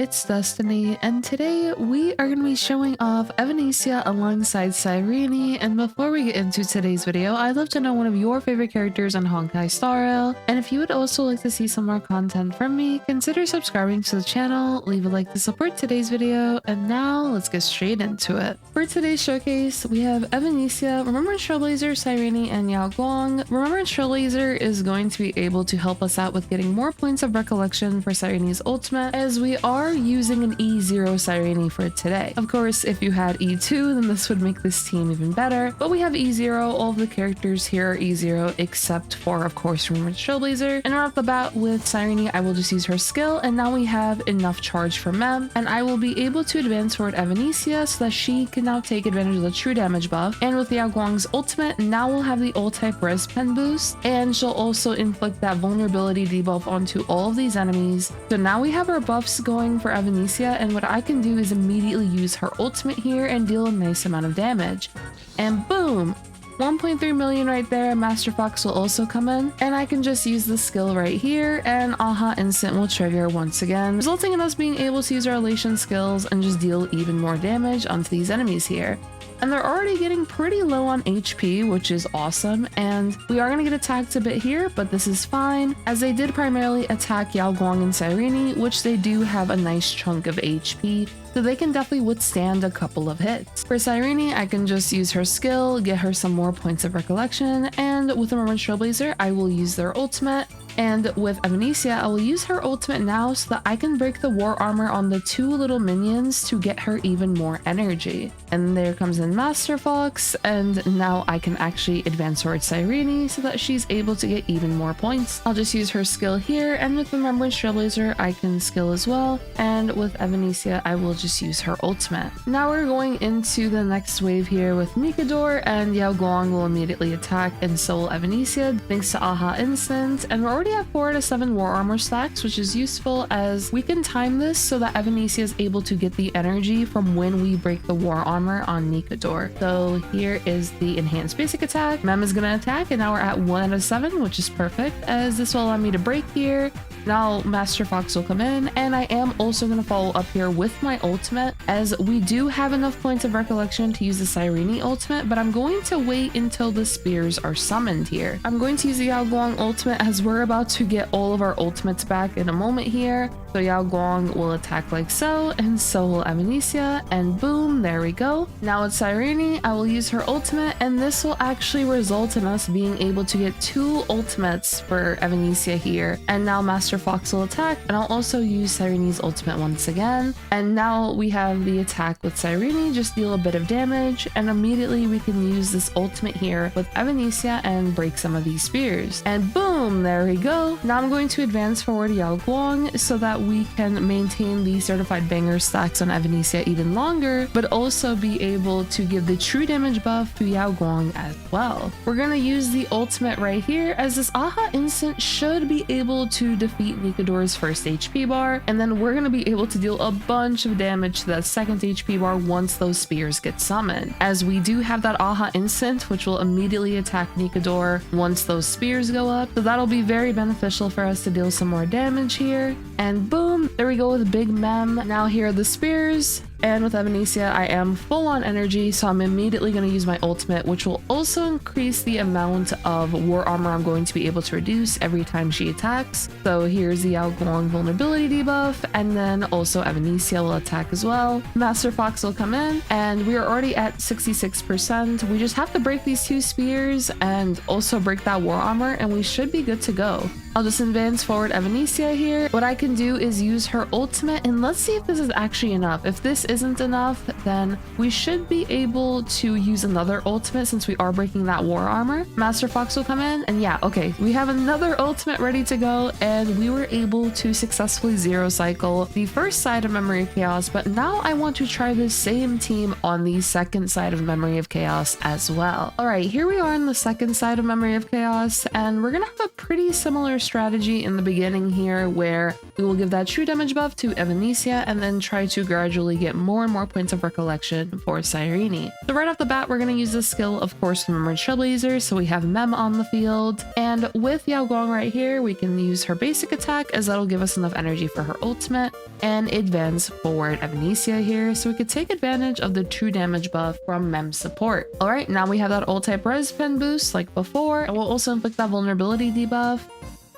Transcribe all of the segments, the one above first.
it's Destiny, and today we are going to be showing off Evanescia alongside Cyrene. And before we get into today's video, I'd love to know one of your favorite characters on Honkai Star Rail, and if you would also like to see some more content from me, consider subscribing to the channel, leave a like to support today's video, and now let's get straight into it. For today's showcase, we have Evanescia, Remembrance Trailblazer, Cyrene, and Yao Guang. Remembrance Trailblazer is going to be able to help us out with getting more points of recollection for Cyrene's ultimate, as we are using an E0 Cyrene for today. Of course, if you had E2, then this would make this team even better, but we have E0. All of the characters here are E0 except for, of course, Remembrance Trailblazer. And right off the bat with Cyrene, I will just use her skill, and now we have enough charge for Mem, and I will be able to advance toward Evanescia so that she can now take advantage of the true damage buff. And with Yao Guang's ultimate, now we'll have the ult type res pen boost, and she'll also inflict that vulnerability debuff onto all of these enemies. So now we have our buffs going for Evanescia, and what I can do is immediately use her ultimate here and deal a nice amount of damage. And boom! 1.3 million right there. Master Fox will also come in, and I can just use the skill right here, and Aha Instant will trigger once again, resulting in us being able to use our Elation skills and just deal even more damage onto these enemies here. And they're already getting pretty low on HP, which is awesome, and we are going to get attacked a bit here, but this is fine, as they did primarily attack Yao Guang and Cyrene, which they do have a nice chunk of HP, so they can definitely withstand a couple of hits. For Cyrene, I can just use her skill, get her some more points of recollection, and with Remembrance Trailblazer, I will use their ultimate. And with Evanescia, I will use her ultimate now so that I can break the war armor on the two little minions to get her even more energy. And there comes in Master Fox, and now I can actually advance towards Cyrene so that she's able to get even more points. I'll just use her skill here, and with Remembrance Trailblazer, I can skill as well. And with Evanescia, I will just use her ultimate. Now we're going into the next wave here with Mikador, and Yao Guang will immediately attack, and so will Evanescia, thanks to Aha Instant. And we're already have 4 out of 7 war armor stacks, which is useful as we can time this so that Evanescia is able to get the energy from when we break the war armor on Nikador. So here is the enhanced basic attack. Mem is gonna attack, and now we're at 1 out of 7, which is perfect, as this will allow me to break here. Now Master Fox will come in, and I am also going to follow up here with my ultimate, as we do have enough points of recollection to use the Cyrene ultimate, but I'm going to wait until the spears are summoned here. I'm going to use the Yao Guang ultimate, as we're about to get all of our ultimates back in a moment here. So Yao Guang will attack like so, and so will Evanescia, and boom, there we go. Now with Cyrene, I will use her ultimate, and this will actually result in us being able to get 2 ultimates for Evanescia here. And now Master Fox will attack, and I'll also use Cyrene's ultimate once again. And now we have the attack with Cyrene, just deal a bit of damage, and immediately we can use this ultimate here with Evanescia and break some of these spears. And boom, there we go. Now I'm going to advance forward Yao Guang so that we can maintain the certified banger stacks on Evanescia even longer, but also be able to give the true damage buff to Yao Guang as well. We're going to use the ultimate right here, as this Aha Instant should be able to defeat Nikador's first HP bar, and then we're going to be able to deal a bunch of damage to that second HP bar once those spears get summoned, as we do have that Aha Instant, which will immediately attack Nikador once those spears go up, so that'll be very beneficial for us to deal some more damage here. And boom, there we go with Big Mem. Now here are the spears. And with Evanescia, I am full on energy, so I'm immediately going to use my ultimate, which will also increase the amount of war armor I'm going to be able to reduce every time she attacks. So here's the Yao Guang vulnerability debuff, and then also Evanescia will attack as well. Master Fox will come in, and we are already at 66%. We just have to break these 2 spears and also break that war armor, and we should be good to go. I'll just advance forward Evanescia here. What I can do is use her ultimate, and let's see if this is actually enough. If this isn't enough, then we should be able to use another ultimate since we are breaking that war armor. Master Fox will come in, and yeah, okay, we have another ultimate ready to go, and we were able to successfully zero cycle the first side of Memory of Chaos, but now I want to try the same team on the second side of Memory of Chaos as well. All right, here we are on the second side of Memory of Chaos, and we're gonna have a pretty similar strategy in the beginning here, where we will give that true damage buff to Evanescia and then try to gradually get more and more points of recollection for Cyrene. So right off the bat, we're going to use the skill, of course, Remembrance Trailblazer. So we have Mem on the field, and with Yao Guang right here, we can use her basic attack as that'll give us enough energy for her ultimate, and advance forward Evanescia here so we could take advantage of the true damage buff from Mem's support. All right, now we have that ult type res pen boost like before, and we'll also inflict that vulnerability debuff.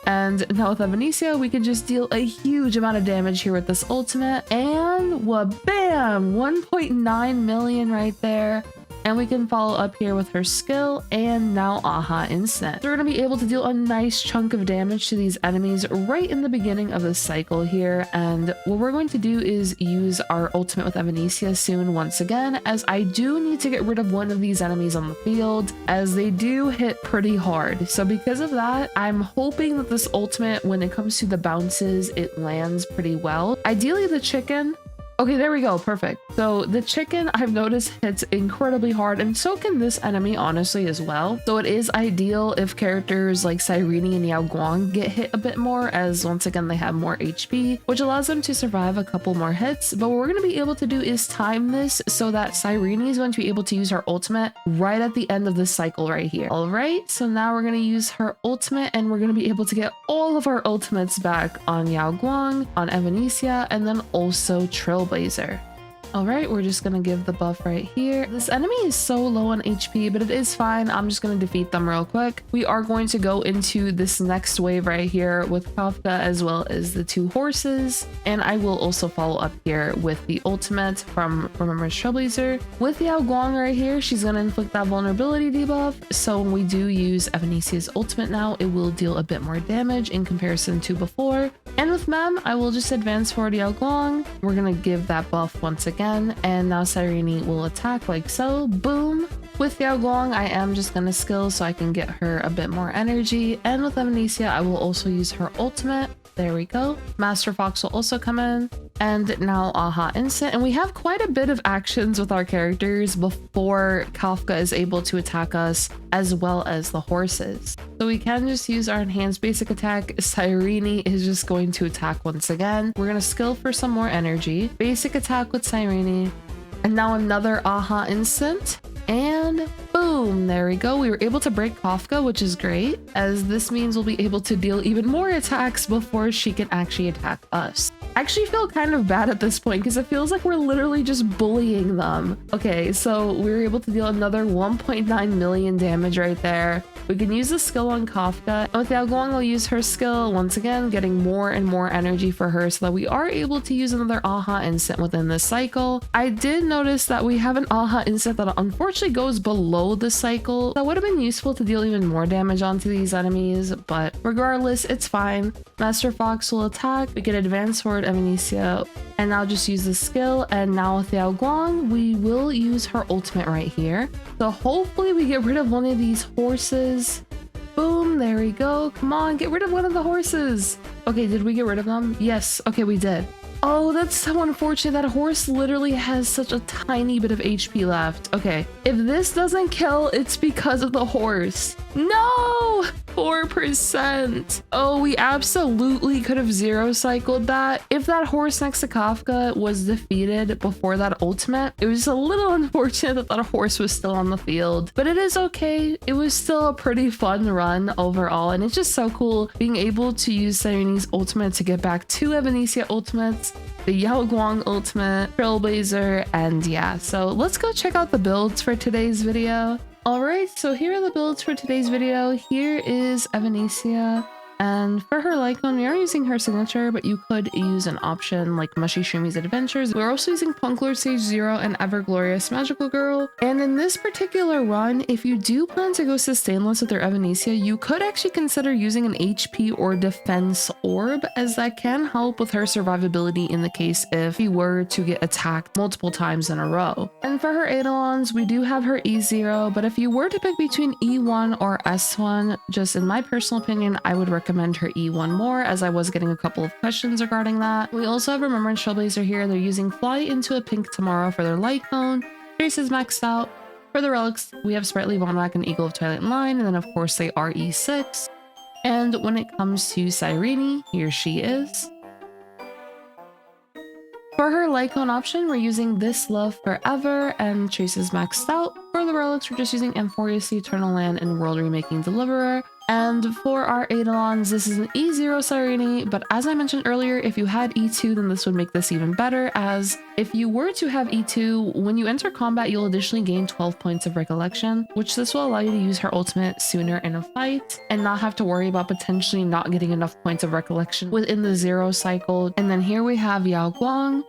And now with Evanescia, we can just deal a huge amount of damage here with this ultimate, and wha-bam! 1.9 million right there. And we can follow up here with her skill and now Aha Instant. So we're going to be able to deal a nice chunk of damage to these enemies right in the beginning of the cycle here. And what we're going to do is use our ultimate with Evanescia soon once again, as I do need to get rid of one of these enemies on the field, as they do hit pretty hard. So because of that, I'm hoping that this ultimate, when it comes to the bounces, it lands pretty well. Ideally the chicken. Okay, there we go. Perfect. So the chicken, I've noticed, hits incredibly hard, and so can this enemy, honestly, as well. So it is ideal if characters like Cyrene and Yao Guang get hit a bit more, as once again, they have more HP, which allows them to survive a couple more hits. But what we're going to be able to do is time this so that Cyrene is going to be able to use her ultimate right at the end of this cycle right here. All right, so now we're going to use her ultimate, and we're going to be able to get all of our ultimates back on Yao Guang, on Evanescia, and then also Trailblazer. All right, we're just gonna give the buff right here. This enemy is so low on HP, but it is fine. I'm just gonna defeat them real quick. We are going to go into this next wave right here with Kafka as well as the two horses, and I will also follow up here with the ultimate from Remembrance Trailblazer. With Yao Guang right here, she's gonna inflict that vulnerability debuff, so when we do use Evanescia's ultimate now, it will deal a bit more damage in comparison to before. And with Mem, I will just advance forward Yao Guang. We're gonna give that buff once again, and now Cyrene will attack like so. Boom! With Yao Guang, I am just gonna skill so I can get her a bit more energy, and with Evanescia, I will also use her ultimate. There we go. Master Fox will also come in, and now Aha Instant. And we have quite a bit of actions with our characters before Kafka is able to attack us, as well as the horses. So we can just use our enhanced basic attack. Cyrene is just going to attack once again. We're gonna skill for some more energy. Basic attack with Cyrene, and now another Aha Instant. And boom, there we go. We were able to break Kafka, which is great, as this means we'll be able to deal even more attacks before she can actually attack us. I actually feel kind of bad at this point because it feels like we're literally just bullying them. Okay, so we were able to deal another 1.9 million damage right there. We can use the skill on Kafka, and with Yao Guang, we'll use her skill once again, getting more and more energy for her so that we are able to use another Aha Instant within this cycle. I did notice that we have an Aha Instant that unfortunately goes below the cycle. That would have been useful to deal even more damage onto these enemies, but regardless, it's fine. Master Fox will attack. We can advance forward Evanescia, and I'll just use the skill. And now with Yao Guang, we will use her ultimate right here. So hopefully we get rid of one of these horses. Boom, there we go. Come on, get rid of one of the horses. Okay, did we get rid of them? Yes, okay, we did. Oh, that's so unfortunate. That horse literally has such a tiny bit of HP left. Okay, if this doesn't kill, it's because of the horse. No! 4%. Oh, we absolutely could have zero cycled that. If that horse next to Kafka was defeated before that ultimate, it was a little unfortunate that that horse was still on the field, but it is okay. It was still a pretty fun run overall, and it's just so cool being able to use Cyrene's ultimate to get back two Evanescia ultimates, the Yao Guang ultimate, Trailblazer, and yeah, so let's go check out the builds for today's video. Alright, so here are the builds for today's video. Here is Evanescia, and for her Lycon, we are using her signature, but you could use an option like Mushy Shroomies Adventures. We're also using Punklord Stage 0 and Everglorious Magical Girl. And in this particular run, if you do plan to go sustainless with your Evanescia, you could actually consider using an HP or defense orb, as that can help with her survivability in the case if you were to get attacked multiple times in a row. And for her Eidolons, we do have her E0, but if you were to pick between E1 or S1, just in my personal opinion, I would recommend her E1 more, as I was getting a couple of questions regarding that. We also have Remembrance Trailblazer here. They're using Fly into a Pink Tomorrow for their light cone. Trace is maxed out. For the relics, we have Sprightly Vonrak and Eagle of Twilight Line, and then of course they are E6. And when it comes to Cyrene, here she is. For her Lycone option, we're using This Love Forever and Traces maxed out. For the relics, we're just using Amphorius, the Eternal Land, and World Remaking Deliverer. And for our Eidolons, this is an E0 Cyrene, but as I mentioned earlier, if you had E2, then this would make this even better, as if you were to have E2, when you enter combat, you'll additionally gain 12 points of recollection, which this will allow you to use her ultimate sooner in a fight and not have to worry about potentially not getting enough points of recollection within the 0 cycle. And then here we have Yao Guang.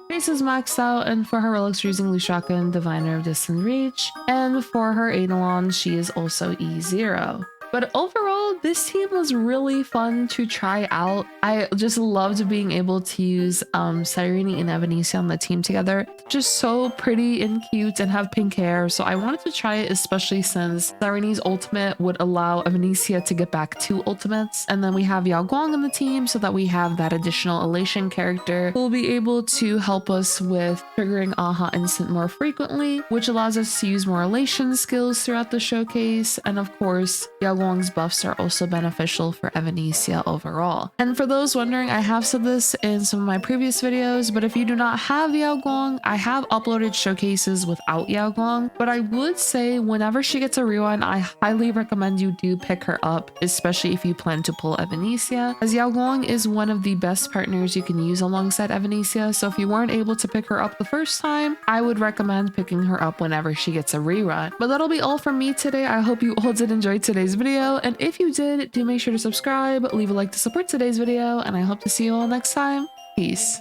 Face is maxed out, and for her relics, we're using Lushaka and Diviner of Distant Reach. And for her Eidolon, she is also E0. But overall, this team was really fun to try out. I just loved being able to use Cyrene and Evanescia on the team together. Just so pretty and cute and have pink hair. So I wanted to try it, especially since Cyrene's ultimate would allow Evanescia to get back 2 ultimates. And then we have Yao Guang on the team so that we have that additional Elation character who will be able to help us with triggering Aha Instant more frequently, which allows us to use more Elation skills throughout the showcase. And of course, Yao Guang's buffs are also beneficial for Evanescia overall. And for those wondering, I have said this in some of my previous videos, but if you do not have Yao Guang, I have uploaded showcases without Yao Guang, but I would say whenever she gets a rewind, I highly recommend you do pick her up, especially if you plan to pull Evanescia, as Yao Guang is one of the best partners you can use alongside Evanescia. So if you weren't able to pick her up the first time, I would recommend picking her up whenever she gets a rerun. But that'll be all from me today. I hope you all did enjoy today's video, and if you did, do make sure to subscribe, leave a like to support today's video, and I hope to see you all next time. Peace.